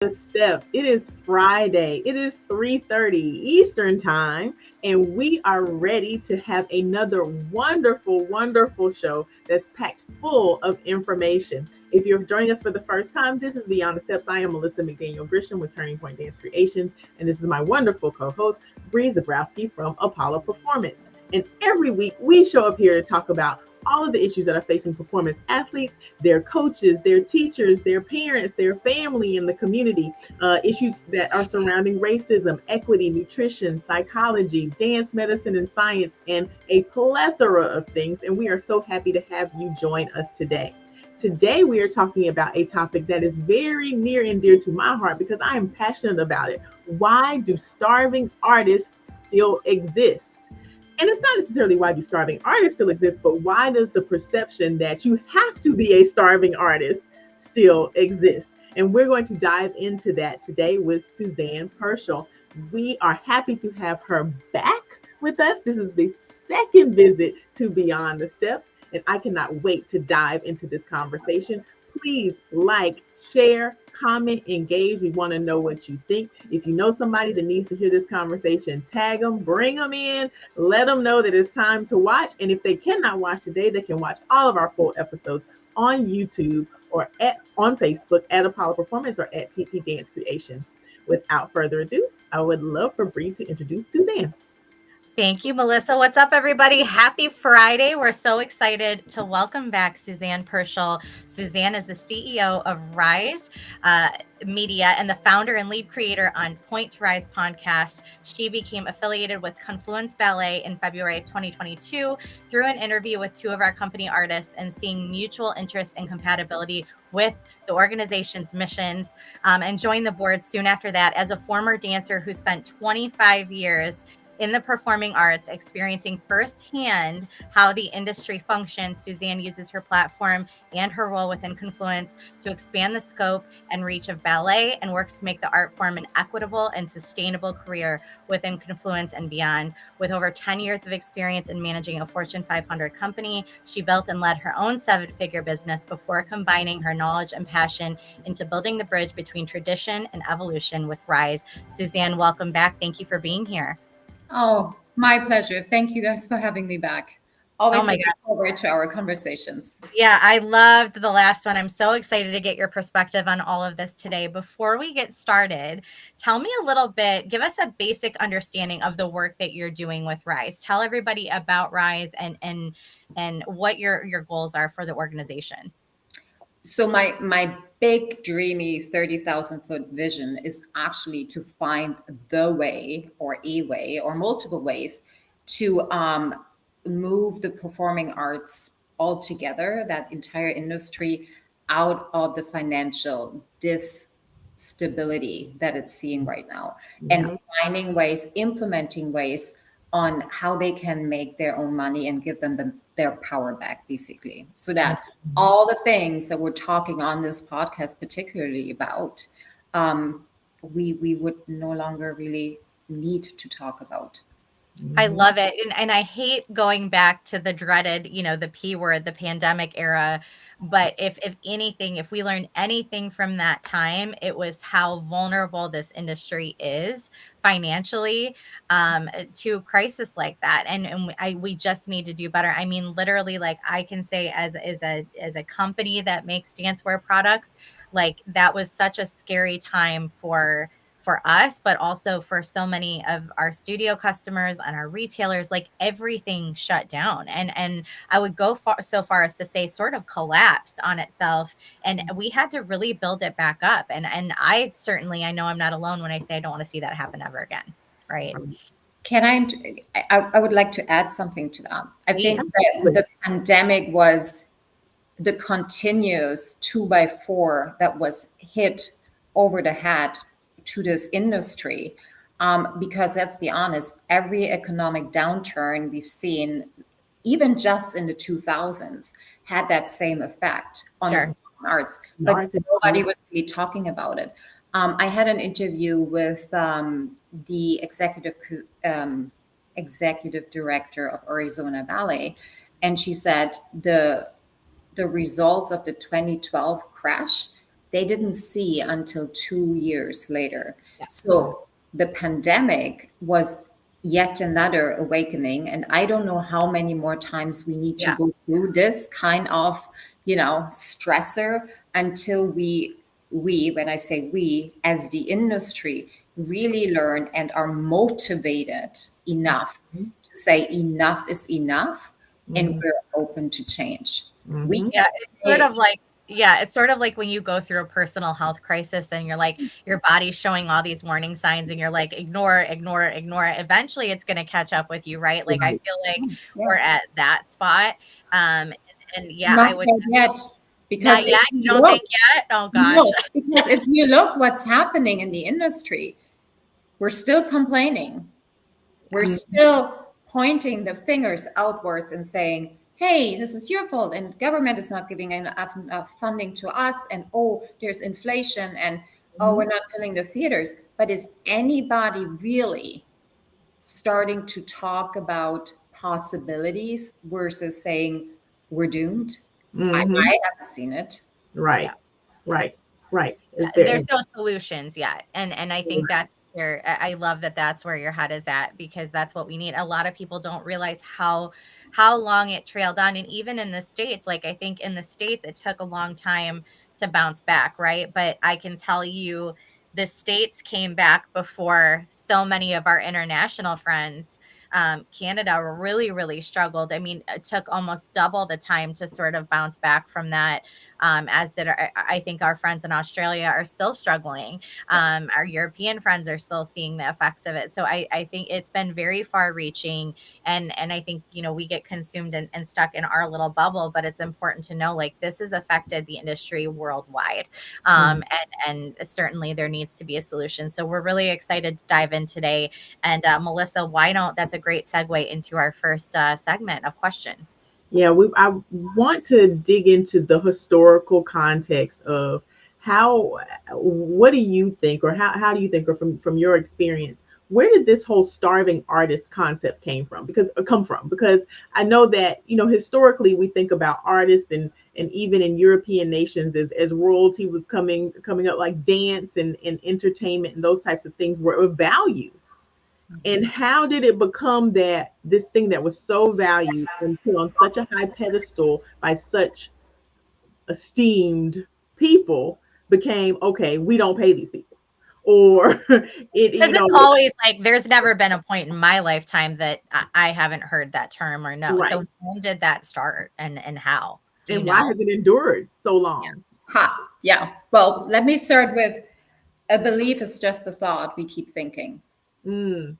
the steps. It is Friday. It is 3:30 Eastern time, and we are ready to have another wonderful, wonderful show that's packed full of information. If you're joining us for the first time, this is Beyond the Steps. I am Melissa McDaniel Grisham with Turning Point Dance Creations, and this is my wonderful co-host, Bree Zabrowski from Apollo Performance. And every week we show up here to talk about all of the issues that are facing performance athletes, their coaches, their teachers, their parents, their family, and the community. Issues that are surrounding racism, equity, nutrition, psychology, dance, medicine, and science, and a plethora of things. And we are so happy to have you join us today. Today, we are talking about a topic that is very near and dear to my heart because I am passionate about it. Why do starving artists still exist? And it's not necessarily why do starving artists still exist, but why does the perception that you have to be a starving artist still exist? And we're going to dive into that today with Suzanne Herschel. We are happy to have her back with us. This is the second visit to Beyond the Steps, and I cannot wait to dive into this conversation. Please like, share, comment, engage. We want to know what you think. If you know somebody that needs to hear this conversation, tag them, bring them in, let them know that it's time to watch. And if they cannot watch today, they can watch all of our full episodes on YouTube or on Facebook at Apollo Performance or at TP Dance Creations. Without further ado, I would love for Bree to introduce Suzanne. Thank you, Melissa. What's up, everybody? Happy Friday. We're so excited to welcome back Suzanne Herschel. Suzanne is the CEO of Rise Media and the founder and lead creator on Point to Rise podcast. She became affiliated with Confluence Ballet in February of 2022 through an interview with two of our company artists and seeing mutual interest and compatibility with the organization's missions, and joined the board soon after that. As a former dancer who spent 25 years in the performing arts, experiencing firsthand how the industry functions, Suzanne uses her platform and her role within Confluence to expand the scope and reach of ballet and works to make the art form an equitable and sustainable career within Confluence and beyond. With over 10 years of experience in managing a Fortune 500 company, she built and led her own seven-figure business before combining her knowledge and passion into building the bridge between tradition and evolution with Rise. Suzanne, welcome back. Thank you for being here. Oh, my pleasure. Thank you guys for having me back. Always looking forward to our conversations. Yeah, I loved the last one. I'm so excited to get your perspective on all of this today. Before we get started, tell me a little bit, give us a basic understanding of the work that you're doing with Rise. Tell everybody about Rise and what your goals are for the organization. So my big dreamy 30,000 foot vision is actually to find the way or a way or multiple ways to move the performing arts altogether, that entire industry, out of the financial stability that it's seeing right now, and finding ways, implementing ways on how they can make their own money and give them their power back, basically, so that all the things that we're talking on this podcast particularly about, we would no longer really need to talk about. I love it. And I hate going back to the dreaded, the P word, the pandemic era. But if anything, if we learned anything from that time, it was how vulnerable this industry is financially, to a crisis like that. And we just need to do better. I mean, literally, like I can say as a company that makes dancewear products, like that was such a scary time for us, but also for so many of our studio customers and our retailers. Like everything shut down, and I would go so far as to say sort of collapsed on itself, and we had to really build it back up. And I know I'm not alone when I say I don't want to see that happen ever again, right? I would like to add something to that. I think that the pandemic was the continuous 2x4 that was hit over the head to this industry, because let's be honest, every economic downturn we've seen, even just in the 2000s, had that same effect on the arts, but nobody was really talking about it. I had an interview with the executive director of Arizona Ballet, and she said the results of the 2012 crash they didn't see until 2 years later. Yeah. So the pandemic was yet another awakening. And I don't know how many more times we need to go through this kind of, stressor until we, when I say we, as the industry, really learn and are motivated enough to say enough is enough, and we're open to change. We Yeah, it's sort of like, it's sort of like when you go through a personal health crisis and you're like, your body's showing all these warning signs and you're like, ignore it. Eventually it's going to catch up with you, right? Like, I feel like we're at that spot. And not I would yet, because not yet. You don't think yet? Oh gosh. No, because if you look what's happening in the industry, we're still complaining. We're still pointing the fingers outwards and saying, hey, this is your fault, and government is not giving enough funding to us, and there's inflation, and we're not filling the theaters. But is anybody really starting to talk about possibilities versus saying we're doomed? I haven't seen it. Right. Yeah. Right. There's no solutions yet. And I think that's where I love that's where your head is at, because that's what we need. A lot of people don't realize how long it trailed on. And even in the States, like, I think in the States, it took a long time to bounce back. Right. But I can tell you the States came back before so many of our international friends. Canada really, really struggled. I mean, it took almost double the time to sort of bounce back from that. As did I think our friends in Australia are still struggling. Our European friends are still seeing the effects of it. So I think it's been very far reaching. And I think, we get consumed and stuck in our little bubble, but it's important to know, like, this has affected the industry worldwide. And certainly there needs to be a solution. So we're really excited to dive in today. And Melissa, that's a great segue into our first segment of questions. Yeah, I want to dig into the historical context of what do you think, or how do you think, or from your experience, where did this whole starving artist concept come from? Because I know that, historically we think about artists and even in European nations as royalty was coming up, like dance and entertainment and those types of things were of value. And how did it become that this thing that was so valued and put on such a high pedestal by such esteemed people became, okay, we don't pay these people? Or it's always like, there's never been a point in my lifetime that I haven't heard that term or no. Right. So when did that start and how? And why has it endured so long? Yeah. Well, let me start with a belief is just a thought we keep thinking. And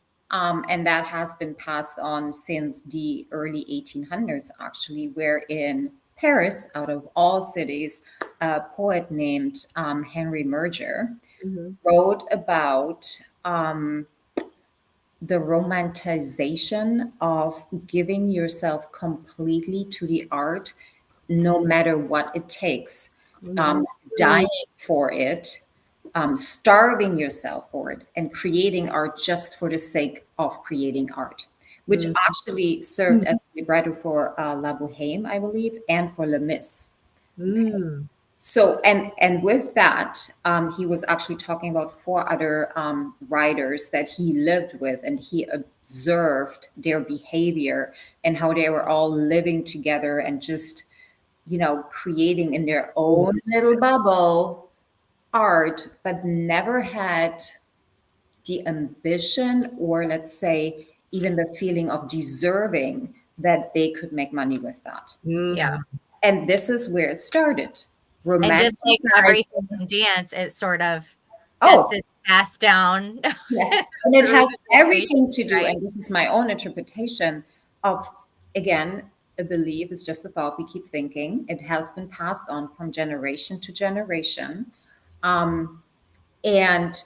that has been passed on since the early 1800s, actually, where in Paris, out of all cities, a poet named Henry Murger wrote about the romanticization of giving yourself completely to the art, no matter what it takes, dying for it, starving yourself for it, and creating art just for the sake of creating art, which actually served as a libretto for La Bohème, I believe, and for Les Mis. Okay. So, and with that, he was actually talking about 4 other writers that he lived with, and he observed their behavior and how they were all living together and just, creating in their own little bubble art, but never had the ambition, or let's say even the feeling of deserving that they could make money with that. Yeah. And this is where it started. And just like everything in dance, it sort of just is passed down. Yes, and it has everything to do, and this is my own interpretation of, again, a belief is just a thought we keep thinking. It has been passed on from generation to generation. And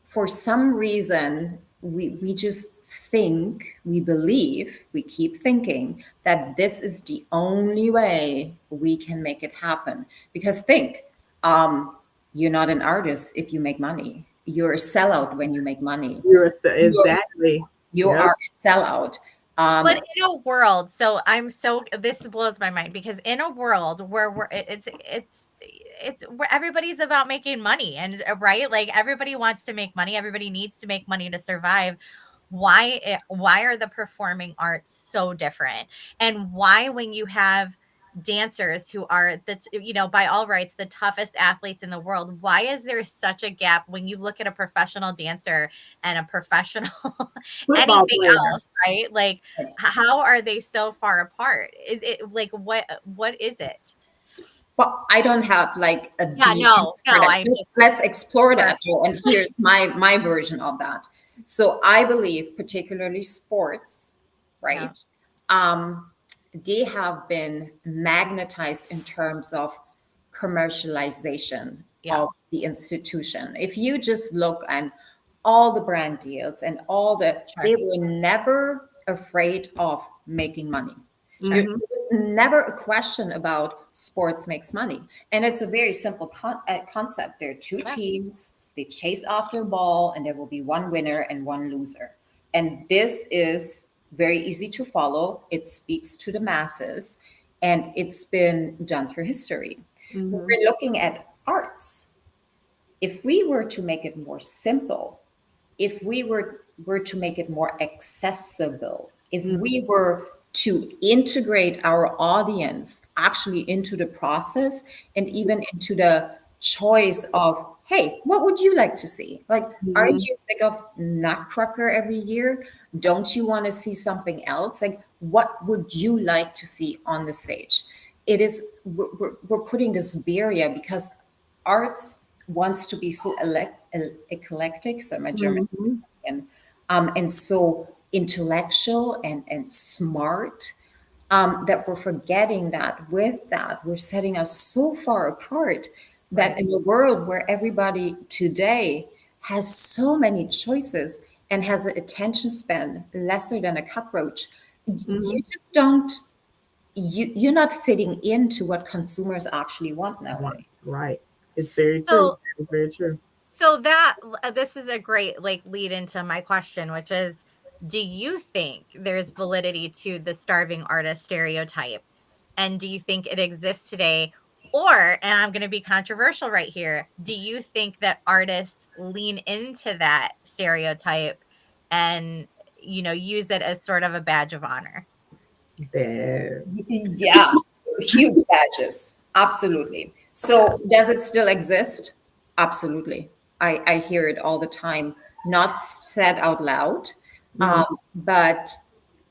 for some reason, we just think, we believe, we keep thinking that this is the only way we can make it happen. Because think, you're not an artist if you make money. You're a sellout when you make money. Exactly. You are a sellout. But in a world, this blows my mind, because in a world where it's where everybody's about making money, and right, like everybody wants to make money, everybody needs to make money to survive. Why are the performing arts so different? And why, when you have dancers who are, that's, by all rights, the toughest athletes in the world, why is there such a gap when you look at a professional dancer and a professional Football anything player. else, right? Like, how are they so far apart? Like, what is it? Well, I don't have like a Yeah, deep no, for that. I'm just Let's explore sure. that, though. And here's my version of that. So I believe, particularly sports, right? They have been magnetized in terms of commercialization Yeah. of the institution. If you just look at all the brand deals and all the, Sure. they were never afraid of making money. Sure. There was never a question about sports makes money. And it's a very simple concept. There are two teams, they chase after a ball, and there will be one winner and one loser. And this is very easy to follow. It speaks to the masses, and it's been done through history. When we're looking at arts, if we were to make it more simple, if we were to make it more accessible, if we were to integrate our audience actually into the process and even into the choice of, hey, what would you like to see? Like, aren't you sick of Nutcracker every year? Don't you want to see something else? Like, what would you like to see on the stage? It is, we're putting this barrier because arts wants to be so eclectic. So my German, and so intellectual and smart, that we're forgetting that with that, we're setting us so far apart that in a world where everybody today has so many choices and has an attention span lesser than a cockroach, you just don't, you're not fitting into what consumers actually want nowadays. Right. It's very So- true. It's very true. So that this is a great lead into my question, which is, do you think there's validity to the starving artist stereotype? And do you think it exists today? Or, and I'm going to be controversial right here, do you think that artists lean into that stereotype and, use it as sort of a badge of honor? There. Yeah, huge badges. Absolutely. So does it still exist? Absolutely. I hear it all the time, not said out loud, but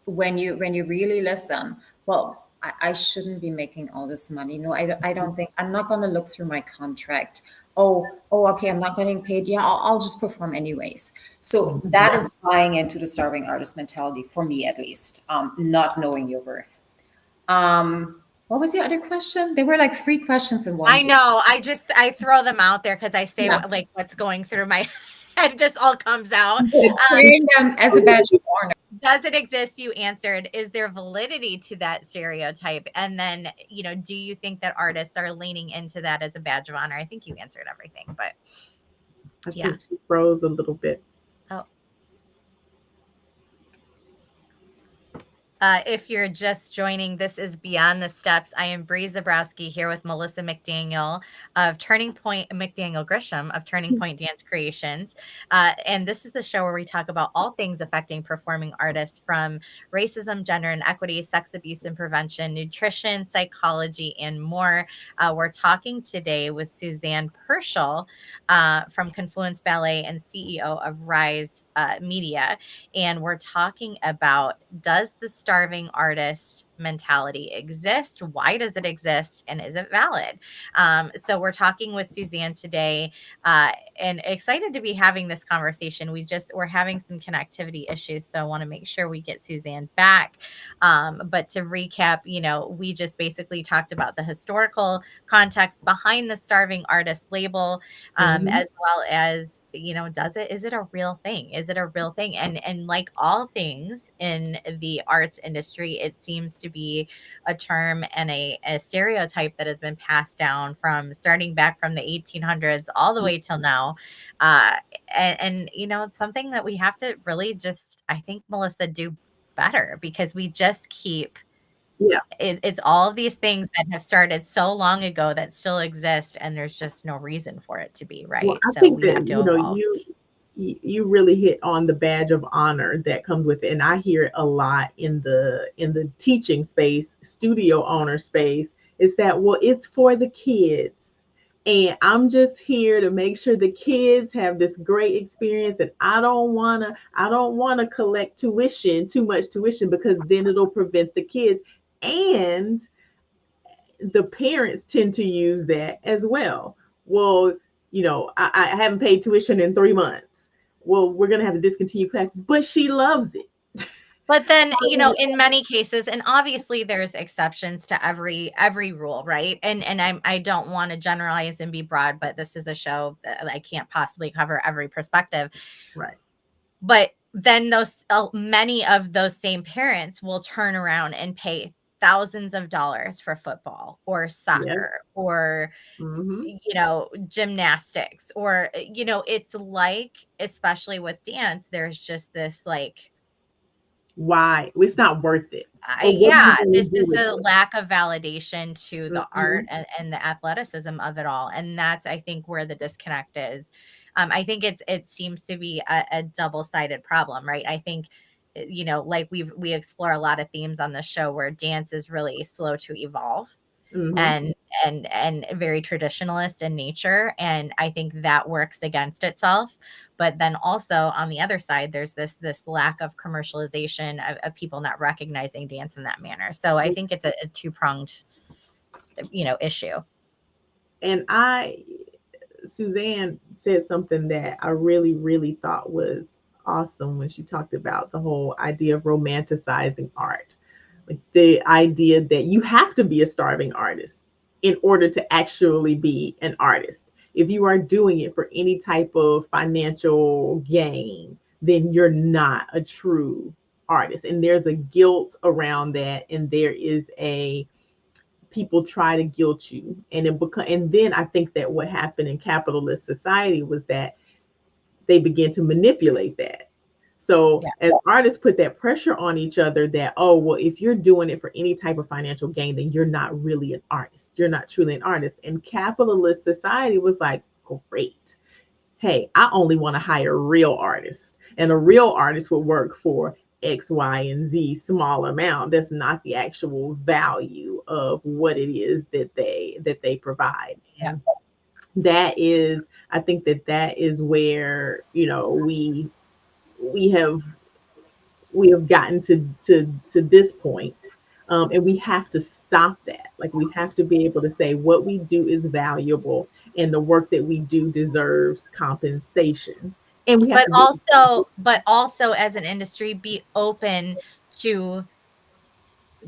when you really listen, well, I shouldn't be making all this money. No, I don't think, I'm not going to look through my contract. Okay, I'm not getting paid. Yeah, I'll just perform anyways. So that is buying into the starving artist mentality, for me at least, not knowing your worth. What was the other question? There were like 3 questions in one. I know. I throw them out there because I say what's going through my head just all comes out. Wearing them as a badge of honor. Does it exist? You answered. Is there validity to that stereotype? And then, do you think that artists are leaning into that as a badge of honor? I think you answered everything, but I think she froze a little bit. Oh. If you're just joining, this is Beyond the Steps. I am Bree Zabrowski here with Melissa McDaniel of Turning Point, McDaniel Grisham of Turning Point Dance Creations. And this is the show where we talk about all things affecting performing artists, from racism, gender and equity, sex abuse and prevention, nutrition, psychology, and more. We're talking today with Suzanne Pershall from Confluence Ballet and CEO of Rise Media. And we're talking about, does the starving artist mentality exist? Why does it exist? And is it valid? So we're talking with Suzanne today, and excited to be having this conversation. We're having some connectivity issues, so I want to make sure we get Suzanne back. But to recap, we just basically talked about the historical context behind the starving artist label, as well as, is it a real thing? Is it a real thing? And like all things in the arts industry, it seems to be a term and a stereotype that has been passed down from starting back from the 1800s all the way till now. And it's something that we have to really just, I think, Melissa, do better, because we just keep Yeah. It's all of these things that have started so long ago that still exist, and there's just no reason for it to be, Well, right? I So think we have that, to you know, evolve. you really hit on the badge of honor that comes with it. And I hear it a lot in the teaching space, studio owner space, is that, well, it's for the kids. And I'm just here to make sure the kids have this great experience. And I don't wanna collect tuition, too much tuition, because then it'll prevent the kids. And the parents tend to use that as well. Well, I haven't paid tuition in 3 months. Well, we're gonna have to discontinue classes, but she loves it. But then, in many cases, and obviously there's exceptions to every rule, right? And I don't want to generalize and be broad, but this is a show that I can't possibly cover every perspective. Right. But then many of those same parents will turn around and pay thousands of dollars for football or soccer or Mm-hmm. gymnastics, or it's like, especially with dance, there's just this like, Why? It's not worth it. Or what are you yeah, gonna this do is with a it? lack of validation to the art Mhm. and the athleticism of it all. And that's, I think, where the disconnect is. I think it seems to be a double-sided problem, right? I think, like we explore a lot of themes on the show where dance is really slow to evolve Mhm. and and very traditionalist in nature, and I think that works against itself. But then also on the other side, there's this lack of commercialization of people not recognizing dance in that manner. So I think it's a two-pronged issue. And Suzanne said something that I really, really thought was awesome when she talked about the whole idea of romanticizing art. Like the idea that you have to be a starving artist in order to actually be an artist. If you are doing it for any type of financial gain, then you're not a true artist. And there's a guilt around that, and there is a people try to guilt you, and then I think that what happened in capitalist society was that they began to manipulate that. So Yeah. as artists put that pressure on each other that, oh, well, if you're doing it for any type of financial gain, then you're not really an artist. You're not truly an artist. And capitalist society was like, great. Hey, I only want to hire real artists. And a real artist will work for X, Y, and Z small amount. That's not the actual value of what it is that they provide. Yeah. And that is, I think that is where, we have gotten to this point. And we have to stop that. Like, we have to be able to say what we do is valuable, and the work that we do deserves compensation. And we have But to be also as an industry, be open to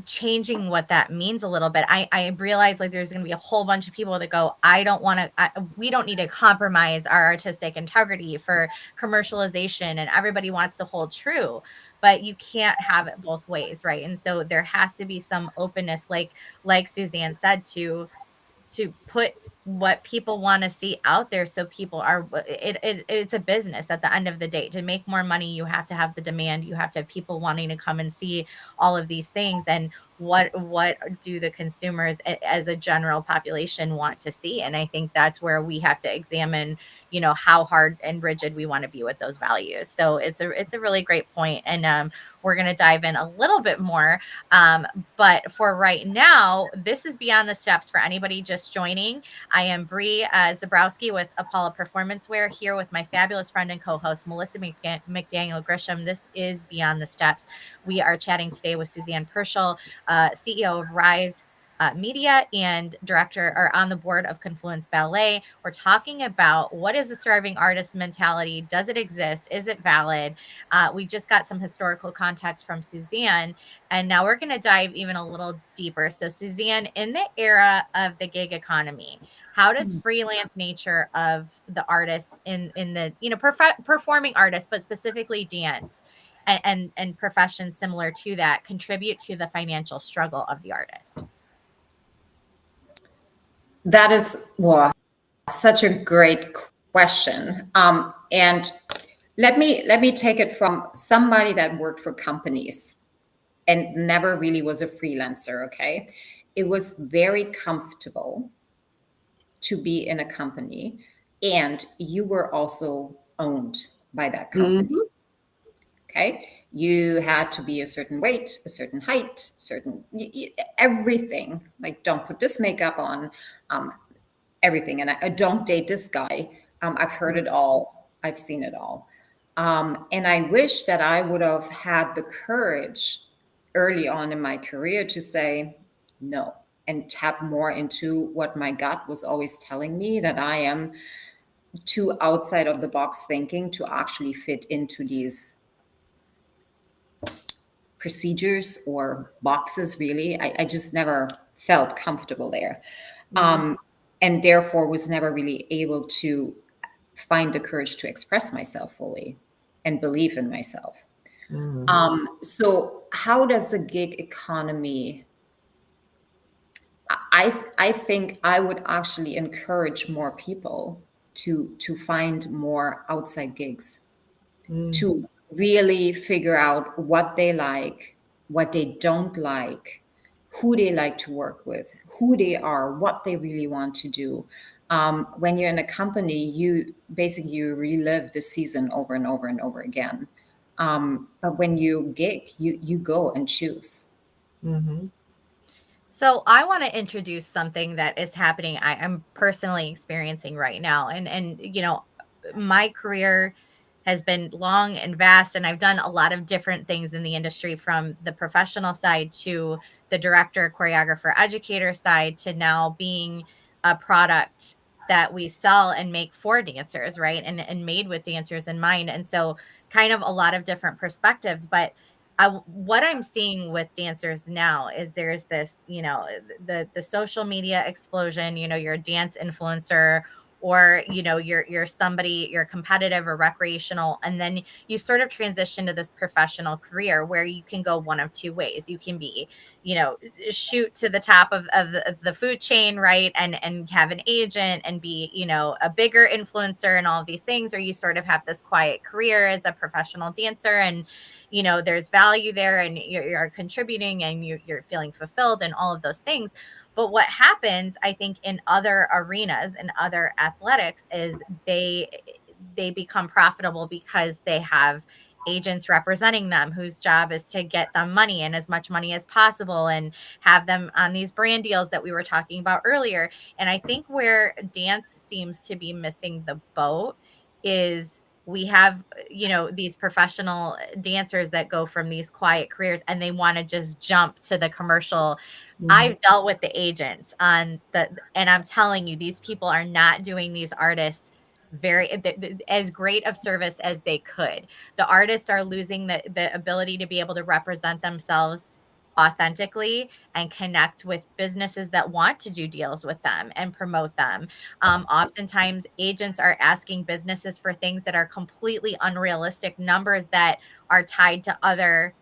changing what that means a little bit. I realize like there's going to be a whole bunch of people that go, I don't want to, we don't need to compromise our artistic integrity for commercialization, and everybody wants to hold true, but you can't have it both ways, right? And so there has to be some openness, like Suzanne said, to put what people want to see out there, so people are it's a business at the end of the day. To make more money, you have to have the demand, you have to have people wanting to come and see all of these things. And what do the consumers as a general population want to see? And I think that's where we have to examine how hard and rigid we want to be with those values. So it's a really great point. And we're going to dive in a little bit more, but for right now, this is Beyond the Steps. For anybody just joining, I am Bree Zabrowski with Apollo Performance Wear, here with my fabulous friend and co-host, Melissa McDaniel Grisham. This is Beyond the Steps. We are chatting today with Suzanne Pershall, CEO of Rise Media and director, or on the board of Confluence Ballet. We're talking about what is the starving artist mentality? Does it exist? Is it valid? We just got some historical context from Suzanne, and now we're going to dive even a little deeper. So Suzanne, in the era of the gig economy, how does freelance nature of the artists in the performing artists, but specifically dance and professions similar to that, contribute to the financial struggle of the artist? That is such a great question. And let me take it from somebody that worked for companies. and never really was a freelancer, okay? It was very comfortable to be in a company, and you were also owned by that company. Mhm. Okay, you had to be a certain weight, a certain height, everything. Like, don't put this makeup on, everything. And I don't date this guy. I've heard it all. I've seen it all. And I wish that I would have had the courage early on in my career to say no and tap more into what my gut was always telling me, that I am too outside of the box thinking to actually fit into these procedures or boxes. Really, I just never felt comfortable there. And therefore was never really able to find the courage to express myself fully and believe in myself. So how does the gig economy, I think I would actually encourage more people to find more outside gigs, to really figure out what they like, what they don't like, who they like to work with, who they are, what they really want to do. When you're in a company, you relive the season over and over and over again. But when you gig, you go and choose. Mhm. So I want to introduce something that is happening. I'm personally experiencing right now, and my career has been long and vast, and I've done a lot of different things in the industry, from the professional side to the director, choreographer, educator side, to now being a product that we sell and make for dancers, right? And made with dancers in mind. And so kind of a lot of different perspectives, but what I'm seeing with dancers now is there's this, the social media explosion. You're a dance influencer, or you're somebody, you're competitive or recreational, and then you sort of transition to this professional career where you can go one of two ways. You can be, shoot to the top of the food chain, right, and have an agent and be, a bigger influencer and all of these things, or you sort of have this quiet career as a professional dancer, and there's value there, and you're contributing, and you're feeling fulfilled and all of those things. But what happens, I think, in other arenas and other athletics is they become profitable because they have agents representing them whose job is to get them money, and as much money as possible, and have them on these brand deals that we were talking about earlier. And I think where dance seems to be missing the boat is we have, these professional dancers that go from these quiet careers and they want to just jump to the commercial. I've dealt with the agents and I'm telling you, these people are not doing these artists as great of service as they could. The artists are losing the ability to be able to represent themselves authentically and connect with businesses that want to do deals with them and promote them. Oftentimes agents are asking businesses for things that are completely unrealistic numbers that are tied to other,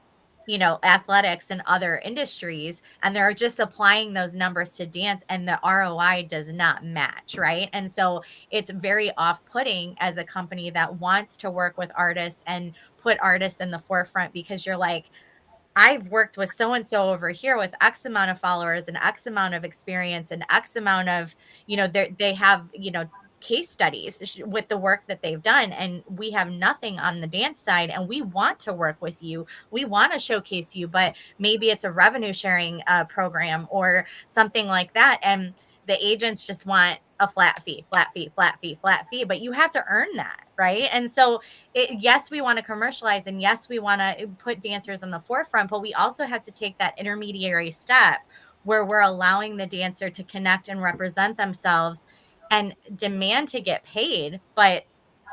athletics and other industries, and they're just applying those numbers to dance, and the ROI does not match, right? And so it's very off-putting as a company that wants to work with artists and put artists in the forefront, because you're like, I've worked with so and so over here with X amount of followers and X amount of experience and X amount of, they have, case studies with the work that they've done. And we have nothing on the dance side, and we want to work with you. We want to showcase you, but maybe it's a revenue sharing program or something like that. And the agents just want a flat fee, flat fee, flat fee, flat fee, but you have to earn that, right? And so yes, we want to commercialize, and yes, we want to put dancers in the forefront, but we also have to take that intermediary step where we're allowing the dancer to connect and represent themselves and demand to get paid. But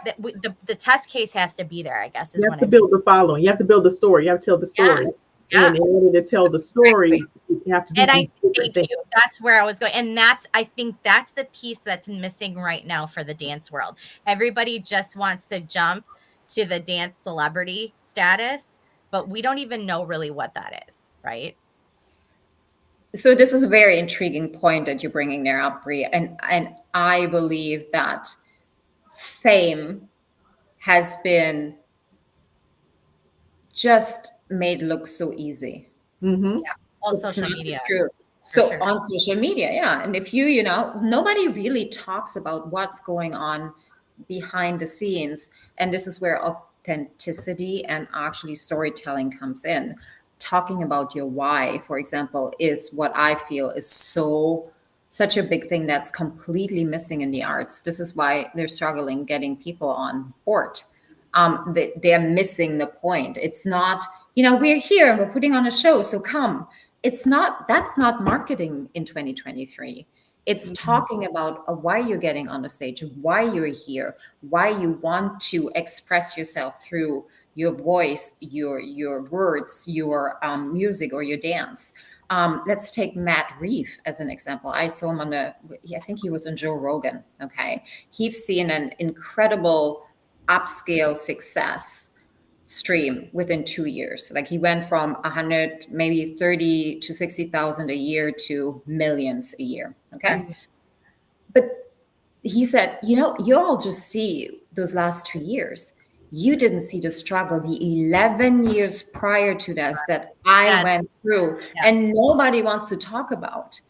the test case has to be there, I guess, is You what have to I'm build the following. You have to build the story. You have to tell the story. Yeah. And in order to tell the story, you have to do And some I different things. that's where I was going. And I think that's the piece that's missing right now for the dance world. Everybody just wants to jump to the dance celebrity status, but we don't even know really what that is, right? So this is a very intriguing point that you're bringing there up, Brie. And I believe that fame has been just made look so easy. Mm-hmm. Yeah. All It's social not the media. truth. For So sure. on social media, yeah. And if nobody really talks about what's going on behind the scenes. And this is where authenticity and actually storytelling comes in. Talking about your why, for example, is what I feel is such a big thing that's completely missing in the arts. This is why they're struggling getting people on board. They're missing the point. It's not, we're here and we're putting on a show, so come. That's not marketing in 2023. It's talking about why you're getting on the stage, why you're here, why you want to express yourself through your voice, your words, your music, or your dance. Let's take Matt Reef as an example. I saw him I think he was on Joe Rogan. Okay. He's seen an incredible upscale success stream within 2 years. Like he went from 100, maybe 30 to 60,000 a year to millions a year. Okay. But he said, you all just see those last 2 years. You didn't see the struggle, the 11 years prior to this that I went through, and nobody wants to talk about,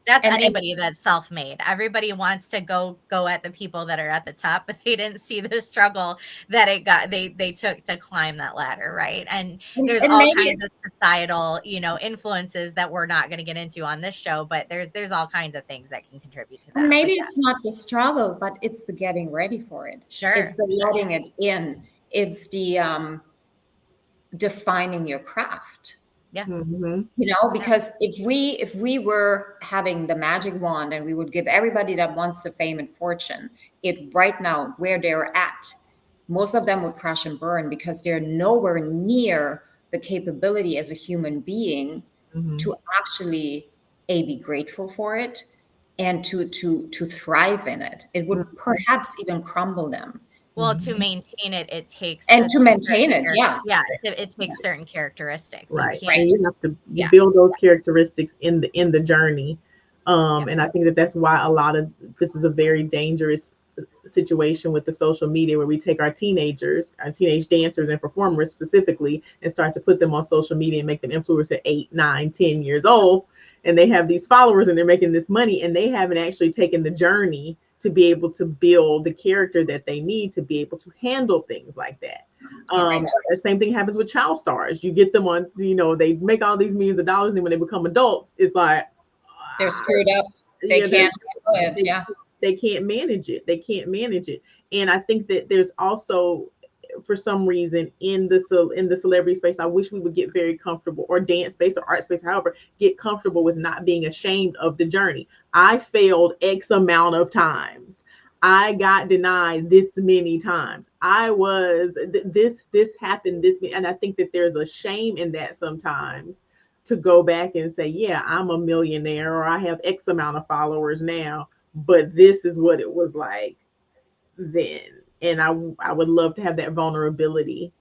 That's And anybody that's self-made. Everybody wants to go at the people that are at the top, but they didn't see the struggle that they took to climb that ladder, right? And there's all kinds of societal, influences that we're not going to get into on this show, but there's all kinds of things that can contribute to that. And maybe it's not the struggle, but it's the getting ready for it. Sure. It's the letting it in. It's the defining your craft. Yeah. Because if we were having the magic wand and we would give everybody that wants the fame and fortune it right now where they're at, most of them would crash and burn because they're nowhere near the capability as a human being to actually be grateful for it and to thrive in it. It would perhaps even crumble them. Well, to maintain it, it takes it, yeah. Yeah, it takes certain characteristics. Right. You have to build those characteristics in the journey. And I think that's why this is a very dangerous situation with the social media where we take our teenage dancers and performers specifically and start to put them on social media and make them influencers at 8, 9, 10 years old. And they have these followers and they're making this money and they haven't actually taken the journey to be able to build the character that they need to be able to handle things like that. The same thing happens with child stars. You get them on, they make all these millions of dollars, and when they become adults, it's like they're screwed up. They can't handle it. Yeah. They can't manage it. And I think that there's also, for some reason, in the celebrity space, I wish we would get very comfortable, or dance space or art space, however, get comfortable with not being ashamed of the journey. I failed X amount of times. I got denied this many times. I was this happened this, and I think that there's a shame in that sometimes, to go back and say, yeah, I'm a millionaire or I have X amount of followers now, but this is what it was like then. And I would love to have that vulnerability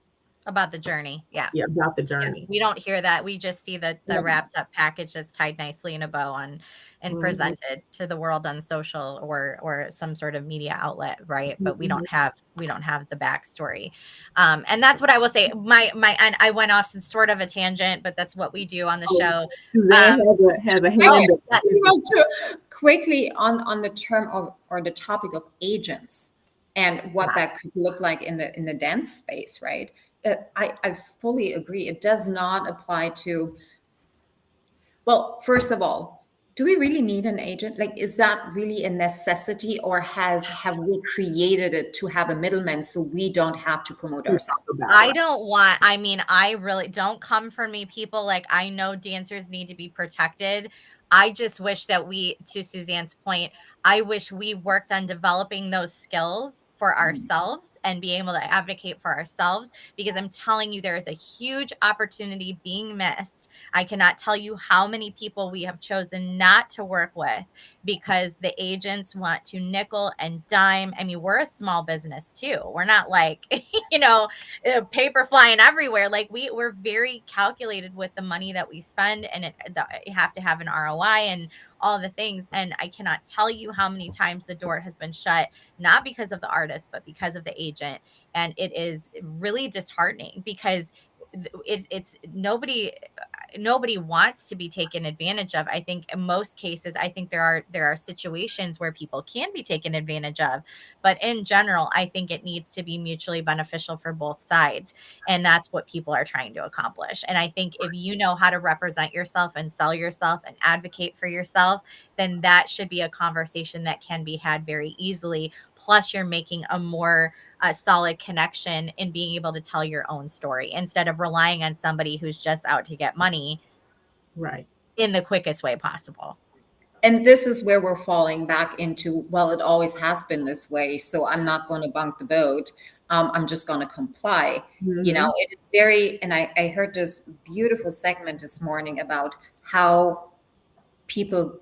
about the journey. Yeah, about the journey. Yeah. We don't hear that. We just see the wrapped up package that's tied nicely in a bow and presented to the world on social or some sort of media outlet, right? But we don't have the backstory. And that's what I will say. And I went off sort of a tangent, but that's what we do on the show. Suzanne has a hand. Quickly on the term or the topic of agents and what that could look like in the dance space, right? I fully agree. It does not apply to, well, first of all, do we really need an agent? Like, is that really a necessity, or have we created it to have a middleman so we don't have to promote ourselves? I really don't come for me, people. Like, I know dancers need to be protected. I just wish that to Suzanne's point, I wish we worked on developing those skills for ourselves and be able to advocate for ourselves, because I'm telling you, there is a huge opportunity being missed. I cannot tell you how many people we have chosen not to work with because the agents want to nickel and dime. I mean, we're a small business too. We're not like, paper flying everywhere. Like we're very calculated with the money that we spend, and you have to have an ROI and all the things. And I cannot tell you how many times the door has been shut, not because of the artist, but because of the agent. And it is really disheartening because it's nobody. nobody wants to be taken advantage of. I think in most cases, I think there are situations where people can be taken advantage of, but in general, I think it needs to be mutually beneficial for both sides. And that's what people are trying to accomplish. And I think if you know how to represent yourself and sell yourself and advocate for yourself, then that should be a conversation that can be had very easily. Plus, you're making a more solid connection in being able to tell your own story instead of relying on somebody who's just out to get money, right, in the quickest way possible. And this is where we're falling back into, well, it always has been this way, so I'm not going to bunk the boat. I'm just going to comply. mm-hmm. You know, it is very, and I heard this beautiful segment this morning about how people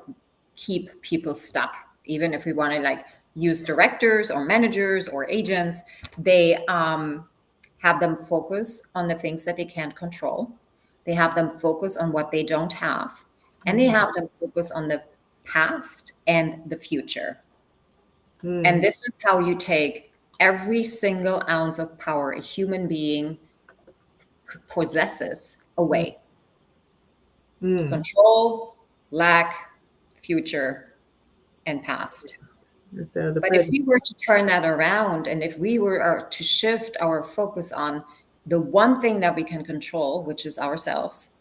keep people stuck. Even if we want to like use directors or managers or agents, they have them focus on the things that they can't control. They have them focus on what they don't have. And they have them focus on the past and the future. And this is how you take every single ounce of power a human being possesses away. Control, lack, future, and past. But if we were to turn that around, and if we were to shift our focus on the one thing that we can control, which is ourselves,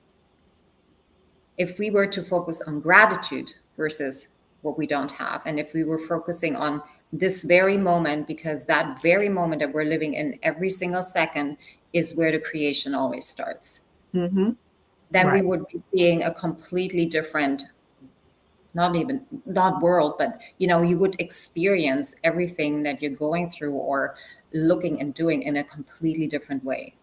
if we were to focus on gratitude versus what we don't have, and if we were focusing on this very moment, because that very moment that we're living in every single second is where the creation always starts, then we would be seeing a completely different, not world, but you would experience everything that you're going through or looking and doing in a completely different way.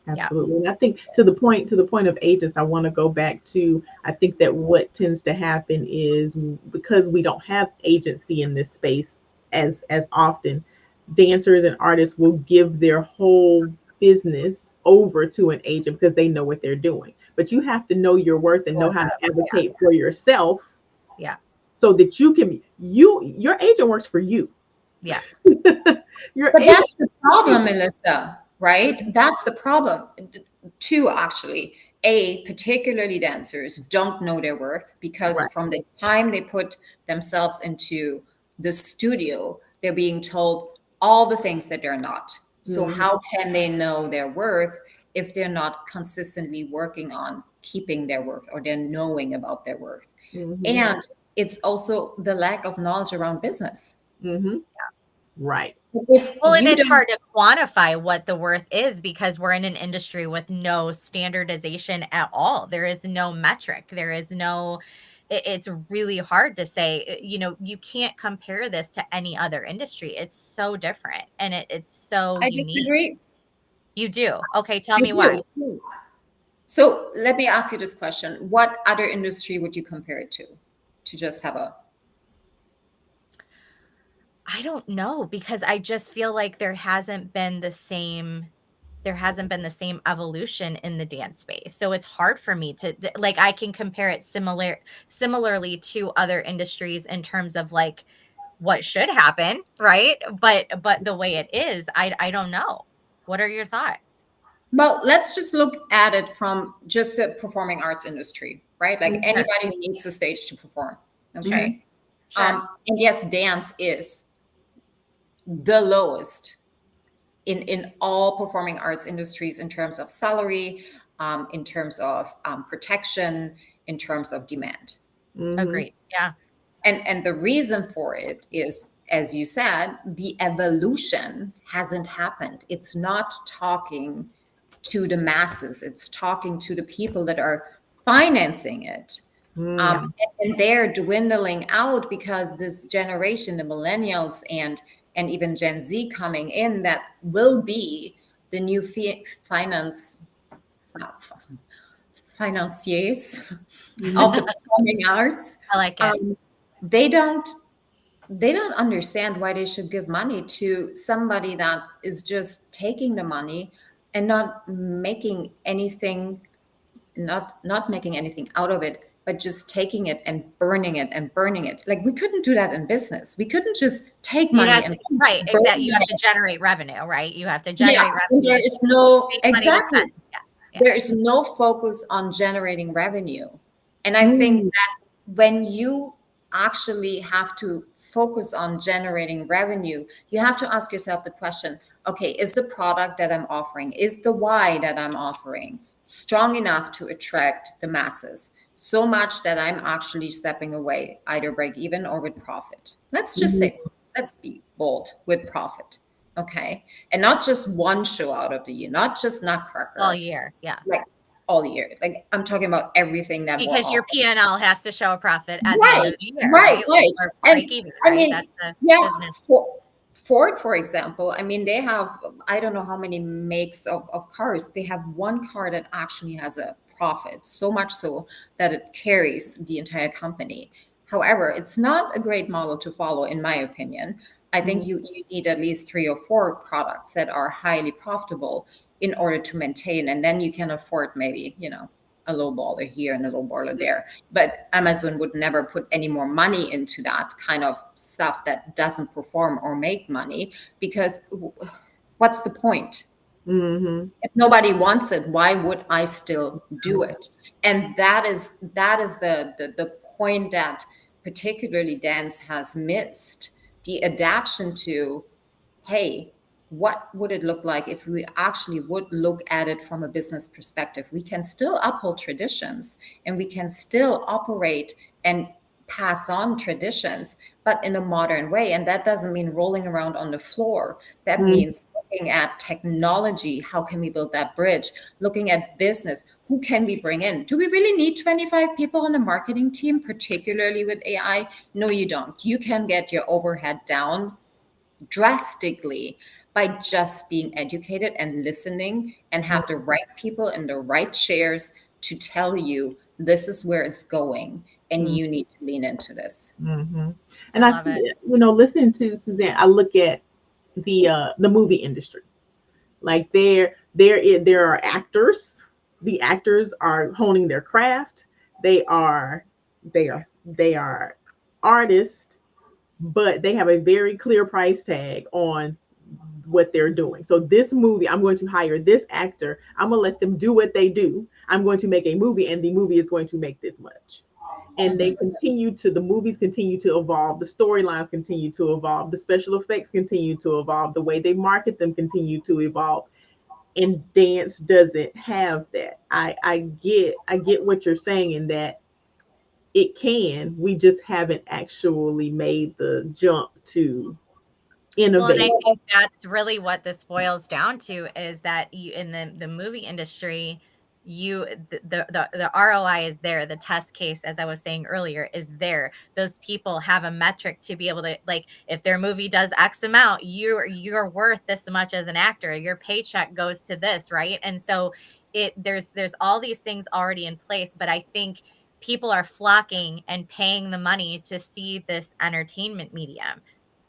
Absolutely. And I think to the point of agents, I want to go back to, I think that what tends to happen is because we don't have agency in this space as often, dancers and artists will give their whole business over to an agent because they know what they're doing. But you have to know your worth and know how to advocate for yourself. Yeah. So that you can your agent works for you. Yeah. But that's the problem, Melissa, right? That's the problem. Two, actually. Particularly dancers don't know their worth because from the time they put themselves into the studio, they're being told all the things that they're not. So how can they know their worth if they're not consistently working on keeping their worth or they're knowing about their worth? And it's also the lack of knowledge around business. Right. And it's hard to quantify what the worth is because we're in an industry with no standardization at all. There is no metric. There is no, it's really hard to say, you can't compare this to any other industry. It's so different and it's so unique. I disagree. You do? Okay, tell me why. So let me ask you this question. What other industry would you compare it to just have a... I don't know, because I just feel like there hasn't been the same evolution in the dance space. So it's hard for me to like, I can compare it similarly to other industries in terms of like what should happen, right? But the way it is, I don't know. What are your thoughts? Well, let's just look at it from just the performing arts industry, right? Like anybody who needs a stage to perform. Okay. Sure. And yes, dance is the lowest in all performing arts industries in terms of salary, in terms of protection, in terms of demand. Agreed. Yeah. And the reason for it is, as you said, the evolution hasn't happened. It's not talking to the masses. It's talking to the people that are financing it. And they're dwindling out because this generation, the millennials and even Gen Z coming in, that will be the new financiers of the performing arts. I like it. They don't understand why they should give money to somebody that is just taking the money and not making anything, not making anything out of it, but just taking it and burning it. Like, we couldn't do that in business. We couldn't just take money exactly. You have to generate revenue, right? You have to generate revenue. There is no, exactly. There is no focus on generating revenue. And I think that when you actually have to focus on generating revenue, you have to ask yourself the question, okay, is the product that I'm offering, is the why that I'm offering strong enough to attract the masses? So much that I'm actually stepping away, either break even or with profit. Let's just say, let's be bold, with profit. Okay. And not just one show out of the year, not just Nutcracker. All year. Yeah. Like all year. Like I'm talking about everything that because your P&L has to show a profit at the end of the year, right. Or break even, right? I mean, That's the business. Ford, for example, I mean, they have, I don't know how many makes of cars. They have one car that actually has a profit, so much so that it carries the entire company. However, it's not a great model to follow, in my opinion. I think you need at least 3 or 4 products that are highly profitable in order to maintain, and then you can afford maybe, a low baller here and a low baller there. But Amazon would never put any more money into that kind of stuff that doesn't perform or make money, because what's the point? If nobody wants it, why would I still do it? And that is the point that particularly dance has missed, the adaptation to, hey, what would it look like if we actually would look at it from a business perspective? We can still uphold traditions and we can still operate and pass on traditions, but in a modern way. And that doesn't mean rolling around on the floor. That means looking at technology. How can we build that bridge? Looking at business. Who can we bring in? Do we really need 25 people on the marketing team, particularly with AI? No, you don't. You can get your overhead down drastically by just being educated and listening and have the right people in the right chairs to tell you this is where it's going and you need to lean into this. And I see, listening to Suzanne, I look at the movie industry. Like there are actors. The actors are honing their craft. They are artists, but they have a very clear price tag on what they're doing. So this movie, I'm going to hire this actor. I'm going to let them do what they do. I'm going to make a movie, and the movie is going to make this much. And the movies continue to evolve. The storylines continue to evolve. The special effects continue to evolve. The way they market them continue to evolve. And dance doesn't have that. I get what you're saying in that it can. We just haven't actually made the jump to innovate. Well, and I think that's really what this boils down to, is that you, in the movie industry, the ROI is there. The test case, as I was saying earlier, is there. Those people have a metric to be able to, like, if their movie does X amount, you're worth this much as an actor. Your paycheck goes to this, right? And so there's all these things already in place, but I think people are flocking and paying the money to see this entertainment medium.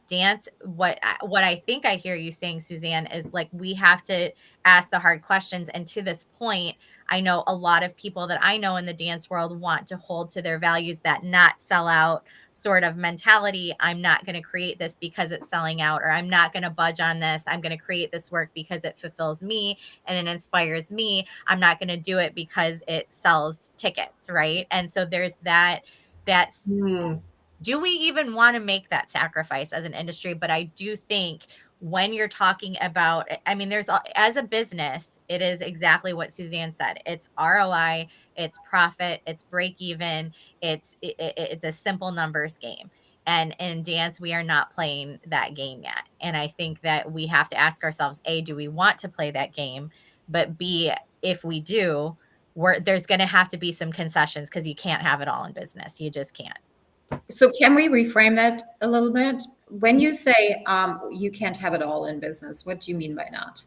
Dance, what I think I hear you saying, Suzanne, is like, we have to ask the hard questions. And to this point, I know a lot of people that I know in the dance world want to hold to their values, that not sell out sort of mentality. I'm not going to create this because it's selling out, or I'm not going to budge on this. I'm going to create this work because it fulfills me and it inspires me. I'm not going to do it because it sells tickets, right? And so there's that's do we even want to make that sacrifice as an industry? But I do think when you're talking about, I mean, as a business, it is exactly what Suzanne said. It's ROI, it's profit, it's break even, it's a simple numbers game. And in dance, we are not playing that game yet. And I think that we have to ask ourselves, A, do we want to play that game? But B, if we do, there's going to have to be some concessions, because you can't have it all in business. You just can't. So can we reframe that a little bit? When you say you can't have it all in business, what do you mean by that?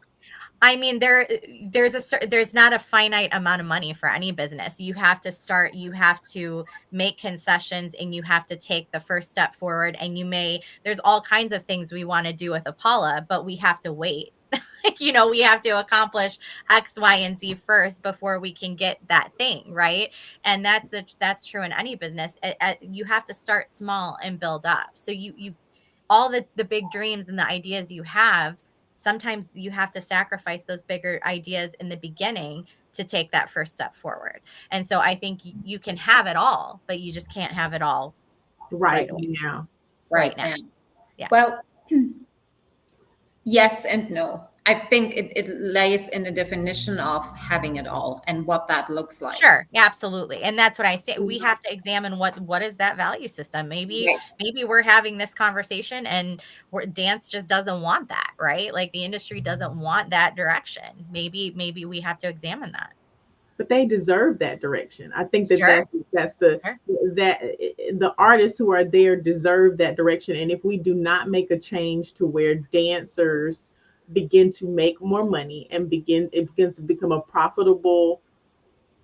I mean, there's not a finite amount of money for any business. You have to start, you have to make concessions, and you have to take the first step forward. And there's all kinds of things we want to do with Apala, but we have to wait. We have to accomplish X, Y, and Z first before we can get that thing, right? And that's true in any business. You have to start small and build up. So you all the big dreams and the ideas you have, sometimes you have to sacrifice those bigger ideas in the beginning to take that first step forward. And so I think you can have it all, but you just can't have it all right away. now. Right now. Yeah. Well, yes and no. I think it lays in the definition of having it all and what that looks like. Sure, absolutely. And that's what I say. We have to examine what is that value system. Maybe we're having this conversation and dance just doesn't want that, right? Like the industry doesn't want that direction. Maybe we have to examine that. But they deserve that direction. I think that Sure. that's the artists who are there deserve that direction. And if we do not make a change to where dancers begin to make more money and it begins to become a profitable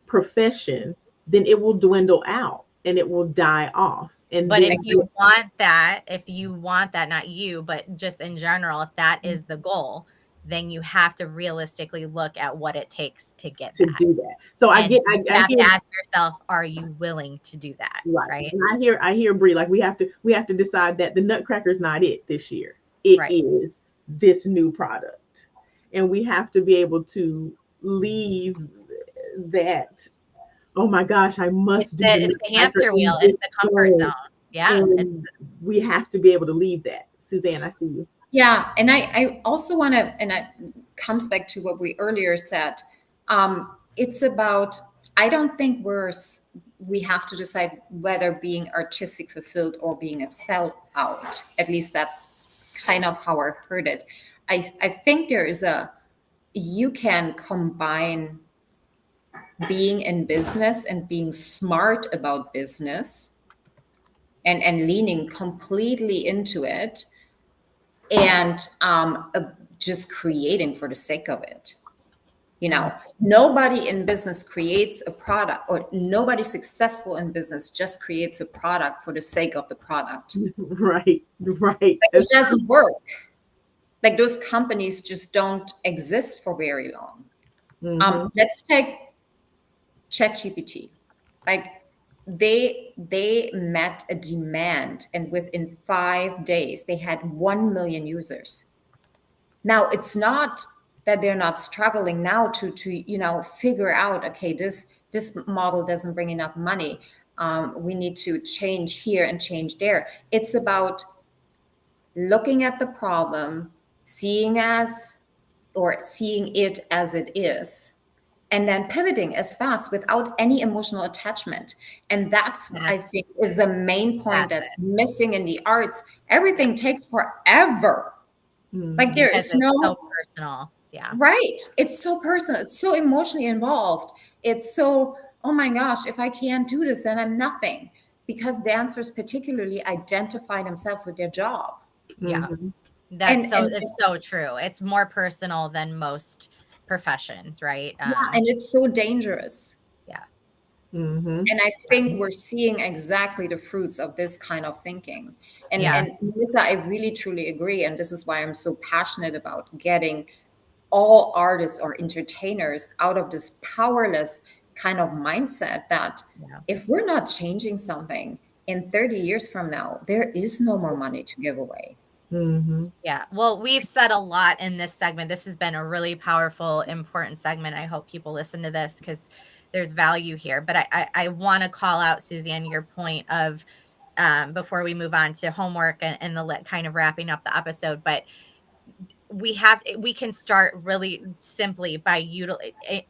profession, then it will dwindle out and it will die off. But if you want that, not you, but just in general, if that is the goal, then you have to realistically look at what it takes to get to that. do that. So I have to ask yourself, are you willing to do that? Right. And I hear Bree, like we have to decide that the Nutcracker is not it this year. It is this new product. And we have to be able to leave that, oh my gosh, I must do it's the hamster wheel, it's the comfort zone. Yeah. And we have to be able to leave that. Suzanne, I see you. Yeah. And I also want to, and it comes back to what we earlier said. It's about, I don't think we have to decide whether being artistic fulfilled or being a sellout. At least that's kind of how I heard it. I think you can combine being in business and being smart about business and leaning completely into it and just creating for the sake of it. Nobody in business creates a product, or nobody successful in business just creates a product for the sake of the product. Right. It doesn't work. Like those companies just don't exist for very long. Mm-hmm. Let's take ChatGPT. Like they met a demand, and within 5 days they had 1 million users. Now it's not that they're not struggling now to figure out, okay, this model doesn't bring enough money. We need to change here and change there. It's about looking at the problem, seeing it as it is, and then pivoting as fast without any emotional attachment. And that's, I think, is the main point that's missing in the arts. Everything takes forever. Mm-hmm. Like there is so personal. Yeah. Right. It's so personal. It's so emotionally involved. It's so, oh my gosh, if I can't do this, then I'm nothing. Because dancers particularly identify themselves with their job. Yeah. Mm-hmm. It's so true. It's more personal than most professions, right? Yeah, and it's so dangerous. Yeah. Mm-hmm. And I think we're seeing exactly the fruits of this kind of thinking. And Melissa, I really truly agree. And this is why I'm so passionate about getting all artists or entertainers out of this powerless kind of mindset that if we're not changing something in 30 years from now, there is no more money to give away. Mm-hmm. Yeah. Well, we've said a lot in this segment. This has been a really powerful, important segment. I hope people listen to this because there's value here. But I want to call out, Suzanne, your point of before we move on to homework and the kind of wrapping up the episode. But we can start really simply by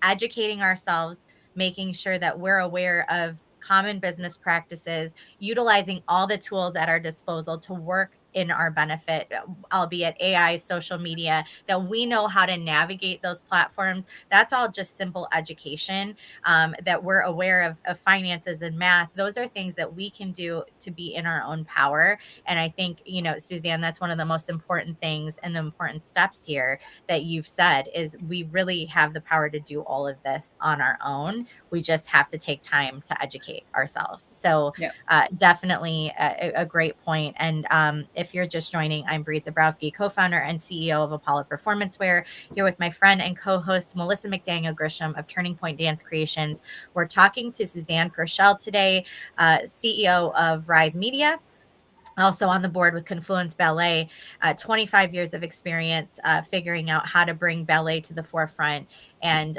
educating ourselves, making sure that we're aware of common business practices, utilizing all the tools at our disposal to work in our benefit, albeit AI, social media, that we know how to navigate those platforms. That's all just simple education, that we're aware of finances and math. Those are things that we can do to be in our own power. And I think, Suzanne, that's one of the most important things and the important steps here that you've said is we really have the power to do all of this on our own. We just have to take time to educate ourselves. So definitely a great point. And if you're just joining, I'm Bree Zabrowski, co-founder and CEO of Apollo Performance Wear, here with my friend and co-host Melissa McDaniel Grisham of Turning Point Dance Creations. We're talking to Suzanne Purcell today, CEO of Rise Media. also on the board with Confluence Ballet, 25 years of experience figuring out how to bring ballet to the forefront and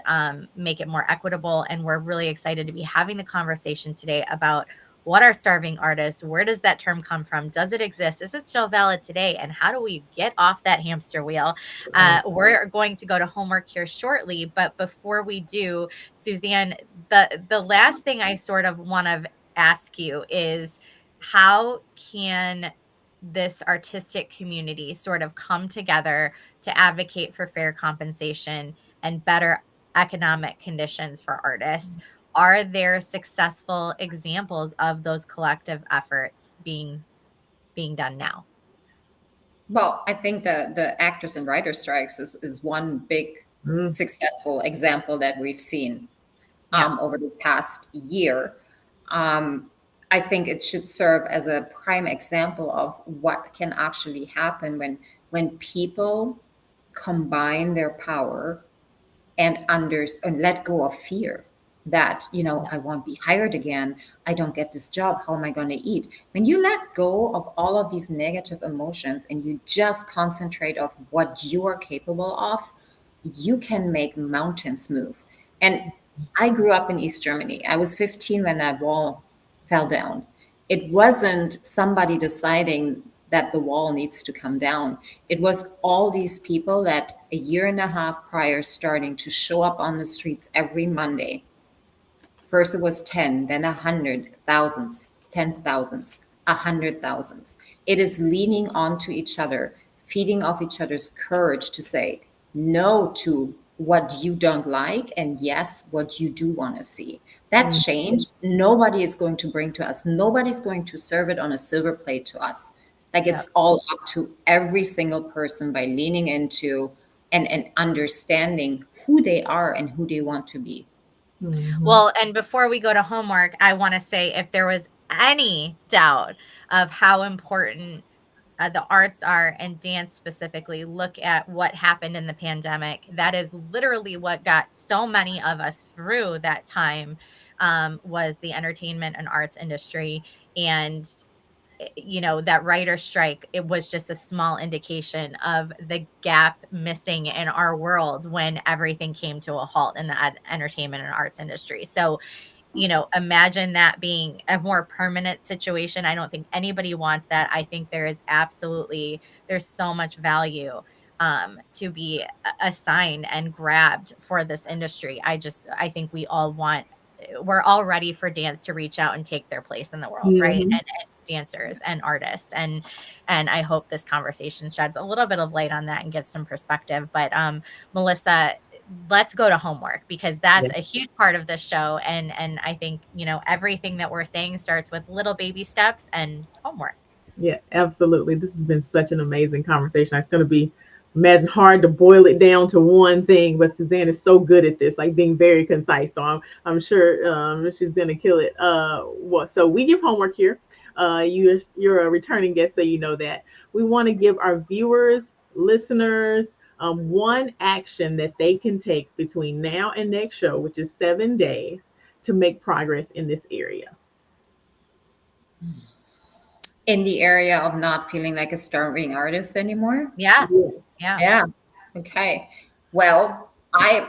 make it more equitable. And we're really excited to be having the conversation today about what are starving artists? Where does that term come from? Does it exist? Is it still valid today? And how do we get off that hamster wheel? We're going to go to homework here shortly. But before we do, Suzanne, the last thing I sort of want to ask you is, how can this artistic community sort of come together to advocate for fair compensation and better economic conditions for artists? Are there successful examples of those collective efforts being done now? Well, I think the actors and writers strikes is one big successful example that we've seen over the past year. I think it should serve as a prime example of what can actually happen when people combine their power and let go of fear that, I won't be hired again. I don't get this job. How am I going to eat? When you let go of all of these negative emotions and you just concentrate on what you are capable of, you can make mountains move. And I grew up in East Germany. I was 15 when that wall fell down. It wasn't somebody deciding that the wall needs to come down. It was all these people that a year and a half prior starting to show up on the streets every Monday. First it was 10, then 100, thousands, 10,000s, 100,000s. It is leaning onto each other, feeding off each other's courage to say no to what you don't like and yes, what you do want to see. That change, nobody is going to bring to us. Nobody's going to serve it on a silver plate to us. Like it's all up to every single person by leaning into and understanding who they are and who they want to be. Well, and before we go to homework, I want to say, if there was any doubt of how important the arts are, and dance specifically, look at what happened in the pandemic. That is literally what got so many of us through that time, was the entertainment and arts industry. And that writer strike, it was just a small indication of the gap missing in our world when everything came to a halt in the entertainment and arts industry. So, imagine that being a more permanent situation. I don't think anybody wants that. I think there's so much value to be assigned and grabbed for this industry. I think we're all ready for dance to reach out and take their place in the world, right? And dancers and artists, and I hope this conversation sheds a little bit of light on that and gives some perspective. But Melissa, let's go to homework, because that's a huge part of this show, and I think everything that we're saying starts with little baby steps and homework. Yeah, absolutely. This has been such an amazing conversation. It's going to be hard to boil it down to one thing, but Suzanne is so good at this, like being very concise. So I'm sure she's going to kill it. So we give homework here. You're a returning guest, so you know that. We want to give our viewers, listeners, one action that they can take between now and next show, which is 7 days, to make progress in this area. In the area of not feeling like a starving artist anymore? Yeah. Yes. Yeah. Okay. Well, I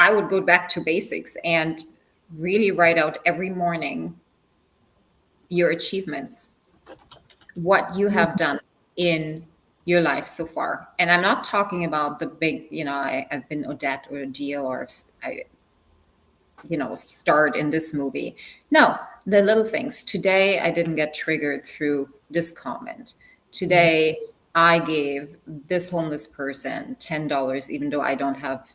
would go back to basics and really write out every morning your achievements, what you have done in your life so far. And I'm not talking about the big, I've been Odette or Dio, or I starred in this movie. No, the little things. Today, I didn't get triggered through this comment. Today, I gave this homeless person $10, even though I don't have,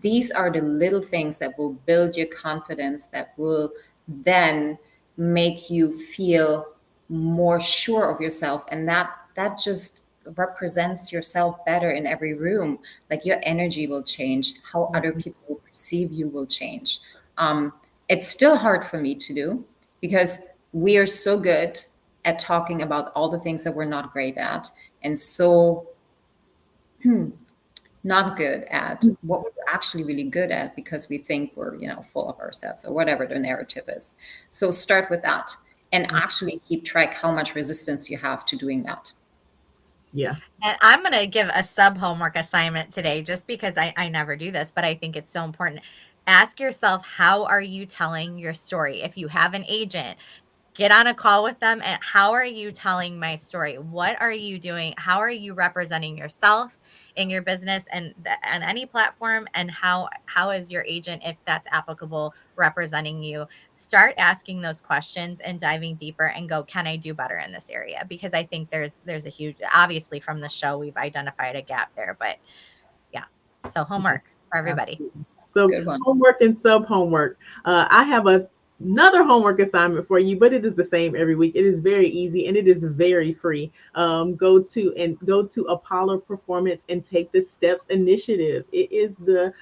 these are the little things that will build your confidence, that will then make you feel more sure of yourself. And that just represents yourself better in every room. Like your energy will change, how other people will perceive you will change. It's still hard for me to do, because we are so good at talking about all the things that we're not great at, and so not good at what we're actually really good at, because we think we're full of ourselves, or whatever the narrative is. So start with that. and actually keep track how much resistance you have to doing that. Yeah. And I'm going to give a sub homework assignment today, just because I never do this, but I think it's so important. Ask yourself, how are you telling your story? If you have an agent, get on a call with them, and how are you telling my story? What are you doing? How are you representing yourself in your business and on any platform? And how is your agent, if that's applicable, representing you? Start asking those questions and diving deeper and go, can I do better in this area? Because I think there's a huge, obviously from the show, we've identified a gap there, but yeah. So homework for everybody. So Good one. homework and sub homework. I have another homework assignment for you, but it is the same every week. It is very easy and it is very free. Go to Apollo Performance and take the Steps Initiative. It is the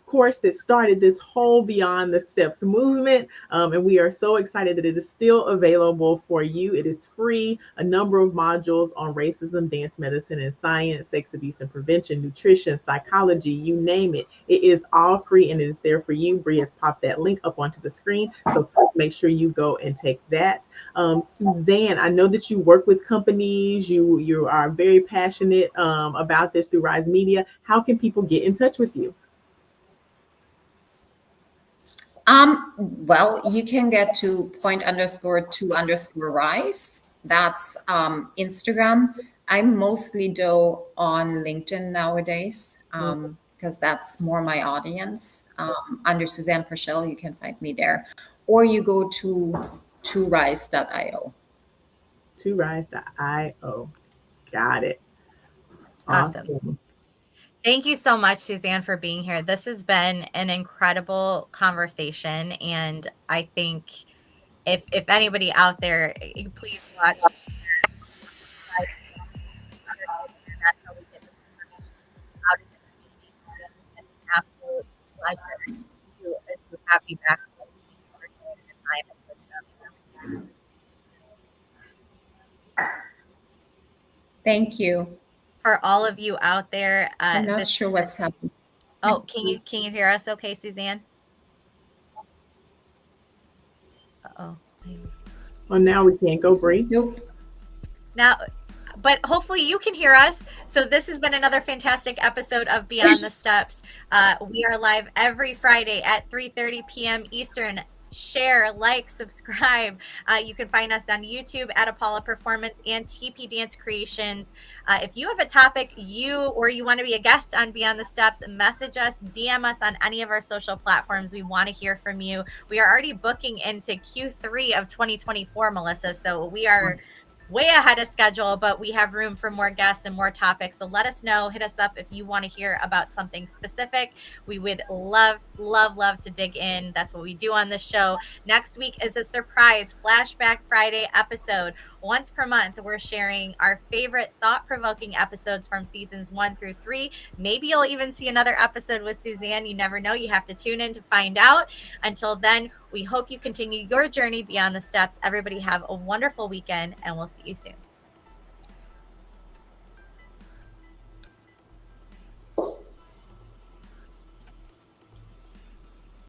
course that started this whole Beyond the Steps movement, and we are so excited that it is still available for you. It is free, a number of modules on racism, dance medicine and science, sex abuse and prevention, nutrition, psychology, you name it. It is all free and it is there for you. Bree has popped that link up onto the screen, so please make sure you go and take that. Suzanne, I know that you work with companies. You are very passionate about this through Rise Media. How can people get in touch with you? Well, you can get to point_2_rise. That's Instagram. I'm mostly though on LinkedIn nowadays, because that's more my audience. Under Suzanne Purcell, you can find me there, or you go to rise.io. rise.io. Got it. Awesome. Thank you so much, Suzanne, for being here. This has been an incredible conversation. And I think if anybody out there, please watch. That's how we get this information out in the community. So it's an absolute pleasure to have you back. Thank you. For all of you out there, I'm not sure what's happening. Oh, can you hear us okay, Suzanne? Uh-oh. Well, now we can't go, Bree. Nope. Now, but hopefully you can hear us. So this has been another fantastic episode of Beyond the Steps. We are live every Friday at 3:30 p.m. Eastern. Share, like, subscribe. You can find us on YouTube at Apollo Performance and TP Dance Creations. If you have a topic you want to be a guest on Beyond the Steps, message us, DM us on any of our social platforms. We want to hear from you. We are already booking into Q3 of 2024, Melissa. So we are way ahead of schedule, but we have room for more guests and more topics. So let us know, hit us up if you want to hear about something specific. We would love to dig in. That's what we do on this show. Next week is a surprise Flashback Friday episode. Once per month, we're sharing our favorite thought-provoking episodes from seasons 1 through 3. Maybe you'll even see another episode with Suzanne. You never know. You have to tune in to find out. Until then, we hope you continue your journey beyond the steps. Everybody have a wonderful weekend, and we'll see you soon.